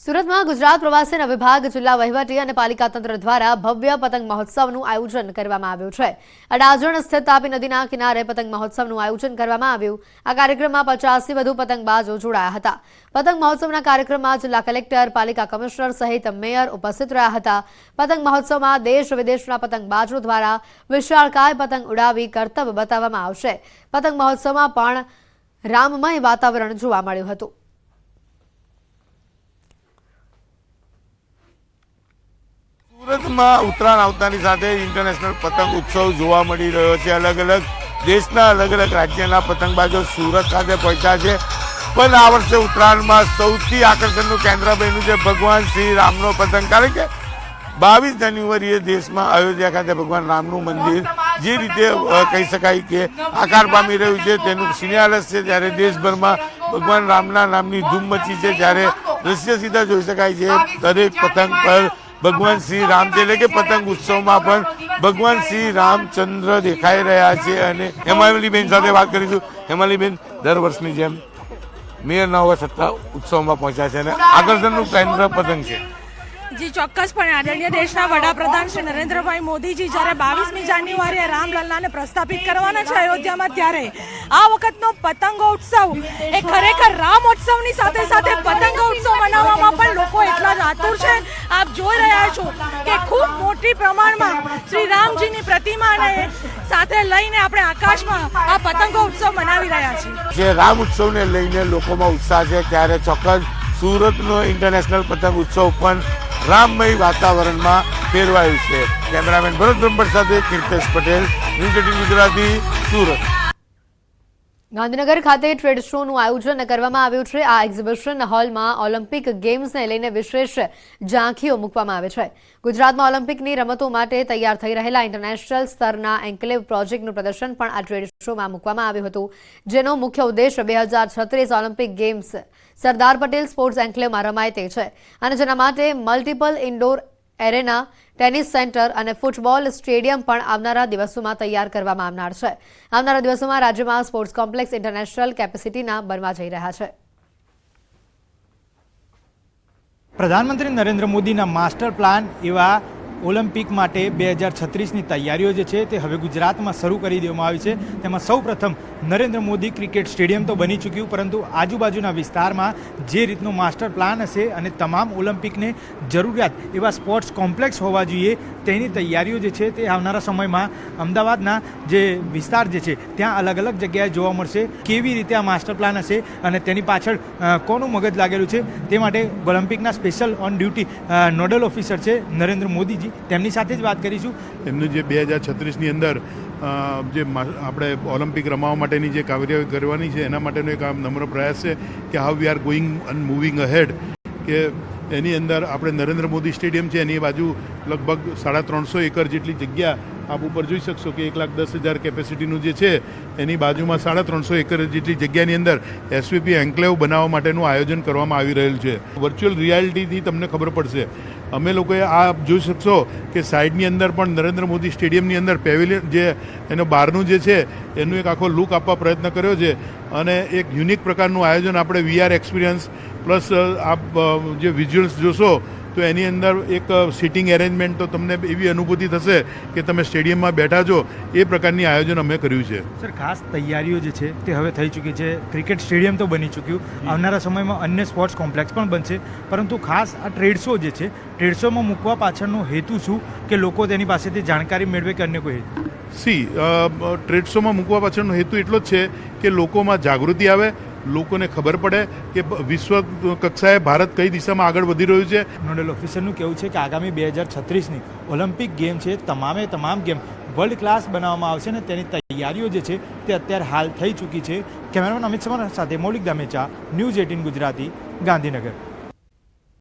સુરતમાં ગુજરાત પ્રવાસન વિભાગ જિલ્લા વહીવટી અને પાલિકા તંત્ર દ્વારા ભવ્ય પતંગ મહોત્સવનું આયોજન કરવામાં આવ્યું છે। અડાજણ સ્થિત તાપી નદીના કિનારે પતંગ મહોત્સવનું આયોજન કરવામાં આવ્યું। આ કાર્યક્રમમાં 50થી વધુ પતંગબાજો જોડાયા હતા। પતંગ મહોત્સવના કાર્યક્રમમાં જિલ્લા કલેક્ટર, પાલિકા કમિશનર સહિત મેયર ઉપસ્થિત રહ્યા હતા। પતંગ મહોત્સવમાં દેશ વિદેશના પતંગબાજો દ્વારા વિશાળકાય પતંગ ઉડાવી કરતબ બતાવવામાં આવશે। પતંગ મહોત્સવમાં પણ રામમય વાતાવરણ જોવા મળ્યું હતું। सूरत में उत्तरायण आवतानी साथे इंटरनेशनल पतंग उत्सव जोवा मळी रह्यो छे। अलग अलग देशना अलग अलग राज्यना पतंगबाजो सूरत खाते पहोंच्या छे। पण आ वर्षे उत्तरायण में सौथी आकर्षणनुं केन्द्र बन्युं छे भगवान श्री रामनो पतंग। कारण के 22 जान्युआरीए देश में अयोध्या खाते भगवान रामनु मंदिर जे रीते कही शकाय के आकार पामी रह्युं छे तेनुं शिलान्यास छे, त्यारे देशभर में भगवान रामना नामनी धूम मची छे। त्यारे दृश्य सीधा जोई शकाय छे दरेक पतंग पर भगवान श्री राम जे के पतंग उत्सव में पण भगवान श्री रामचंद्र देखाई रह्या छे। अने हेमालीबेन साथे वात करीशुं। हेमालीबेन, दर वर्षनी जेम मेयर नवा सत्ता उत्सव में पहोंच्या छे अने आकर्षणनुं केन्द्र पतंग छे। जी ચોક્કસપણે આદરણીય દેશના વડાપ્રધાન શ્રી નરેન્દ્રભાઈ મોદીજી જ્યારે 22મી જાન્યુઆરીએ રામલલ્લાને પ્રસ્થાપિત કરવાના છે અયોધ્યામાં, ત્યારે આ વખતનો પતંગોત્સવ એ ખરેખર રામોત્સવની સાથે સાથે પતંગોત્સવ મનાવવામાં પણ લોકો એટલા જ આતુર છે। આપ જોઈ રહ્યા છો કે ખૂબ મોટી પ્રમાણમાં શ્રી રામજીની પ્રતિમાને સાથે લઈને આપણે આકાશમાં આ પતંગોત્સવ મનાવી રહ્યા છીએ। જે રામ ઉત્સવને લઈને લોકોમાં ઉત્સાહ છે, ત્યારે ચોક્કસ સુરતનો ઇન્ટરનેશનલ પતંગ ઉત્સવ પણ राममय वातावरण में फेरवायु है। कैमरामेन भरत ब्रह्मभट्ट साथे कीर्तेश पटेल, न्यूज 18 गुजराती, सूरत। ગાંધીનગર ખાતે ટ્રેડ શોનું આયોજન કરવામાં આવ્યું છે। આ એક્ઝિબિશન હોલમાં ઓલિમ્પિક ગેમ્સને લઈને વિશેષ ઝાંખીઓ મૂકવામાં આવે છે। ગુજરાતમાં ઓલિમ્પિકની રમતો માટે તૈયાર થઈ રહેલા ઇન્ટરનેશનલ સ્તરના એન્કલેવ પ્રોજેક્ટનું પ્રદર્શન પણ આ ટ્રેડ શોમાં મૂકવામાં આવ્યું હતું, જેનો મુખ્ય ઉદ્દેશ 2036 Olympic games Sardar Patel sports એન્કલેવમાં રમાય તે છે અને જેના માટે multiple indoor arena, tennis centre અને ફૂટબોલ સ્ટેડિયમ પણ આવનારા દિવસોમાં તૈયાર કરવામાં આવનાર છે। આવનારા દિવસોમાં રાજ્યમાં સ્પોર્ટ્સ કોમ્પ્લેક્સ ઇન્ટરનેશનલ કેપેસિટીના બનવા જઈ રહ્યા છે। પ્રધાનમંત્રી નરેન્દ્ર મોદીના માસ્ટર પ્લાન એવા ઓલિમ્પિક માટે 2036ની તૈયારીઓ જે છે તે હવે ગુજરાતમાં શરૂ કરી દેવામાં આવી છે। તેમાં સૌપ્રથમ નરેન્દ્ર મોદી ક્રિકેટ સ્ટેડિયમ તો બની ચૂક્યું, પરંતુ આજુબાજુના વિસ્તારમાં જે રીતનો માસ્ટર પ્લાન હશે અને તમામ ઓલિમ્પિકને જરૂરિયાત એવા સ્પોર્ટ્સ કોમ્પ્લેક્સ હોવા જોઈએ તેની તૈયારીઓ જે છે તે આવનારા સમયમાં અમદાવાદના જે વિસ્તાર જે છે ત્યાં અલગ અલગ જગ્યાએ જોવા મળશે। કેવી રીતે આ માસ્ટર પ્લાન હશે અને તેની પાછળ કોનું મગજ લાગેલું છે તે માટે ઓલિમ્પિકના special on duty nodal officer છે નરેન્દ્ર મોદીજી, તેમની સાથે જ વાત કરીશું। એમનું જે 2036ની અંદર જે આપણે ઓલિમ્પિક રમાવા માટેની જે કાર્યવાહી કરવાની છે એના માટેનો એક નમ્ર પ્રયાસ છે કે how we are going and moving ahead, કે એની અંદર આપણે નરેન્દ્ર મોદી સ્ટેડિયમ છે એની બાજુ લગભગ 350 એકર જેટલી જગ્યા આપ ઉપર જોઈ શકશો કે 1,10,000 કેપેસિટીનું જે છે એની બાજુમાં 350 એકર જેટલી જગ્યાની અંદર એસવીપી એન્કલેવ બનાવવા માટેનું આયોજન કરવામાં આવી રહેલું છે। વર્ચ્યુઅલ રિયાલિટીથી તમને ખબર પડશે। અમે લોકોએ આ જોઈ શકશો કે સાઈડની અંદર પણ નરેન્દ્ર મોદી સ્ટેડિયમની અંદર પેવેલિયન જે એનો બહારનું જે છે એનું એક આખો લુક આપવા પ્રયત્ન કર્યો છે અને એક યુનિક પ્રકારનું આયોજન આપણે વીઆર એક્સપિરિયન્સ પ્લસ આપ જે વિઝ્યુઅલ્સ જોશો તો એની અંદર એક સિટિંગ એરેન્જમેન્ટ તો તમને એવી અનુભૂતિ થશે કે તમે સ્ટેડિયમમાં બેઠા છો એ પ્રકારની આયોજન અમે કર્યું છે। સર, ખાસ તૈયારીઓ જે છે તે હવે થઈ ચૂકી છે। ક્રિકેટ સ્ટેડિયમ તો બની ચૂક્યું, આવનારા સમયમાં અન્ય સ્પોર્ટ્સ કોમ્પ્લેક્સ પણ બનશે, પરંતુ ખાસ આ ટ્રેડ શો જે છે ટ્રેડ શોમાં મૂકવા પાછળનો હેતુ શું, કે લોકો તેની પાસેથી જાણકારી મેળવે કે અન્ય કોઈ હેતુ? ટ્રેડ શોમાં મૂકવા પાછળનો હેતુ એટલો જ છે કે લોકોમાં જાગૃતિ આવે, લોકોને ખબર પડે કે વિશ્વ કક્ષાએ ભારત કઈ દિશામાં આગળ વધી રહ્યું છે। નોડલ ઓફિસરનું કહેવું છે કે આગામી 2036ની ઓલિમ્પિક ગેમ છે તમામ ગેમ વર્લ્ડ ક્લાસ બનાવવામાં આવશે અને તેની તૈયારીઓ જે છે તે અત્યારે હાલ થઈ ચૂકી છે। કેમેરામેન અમિત સમાર સાથે મૌલિક દામેચા, ન્યૂઝ 18 ગુજરાતી, ગાંધીનગર।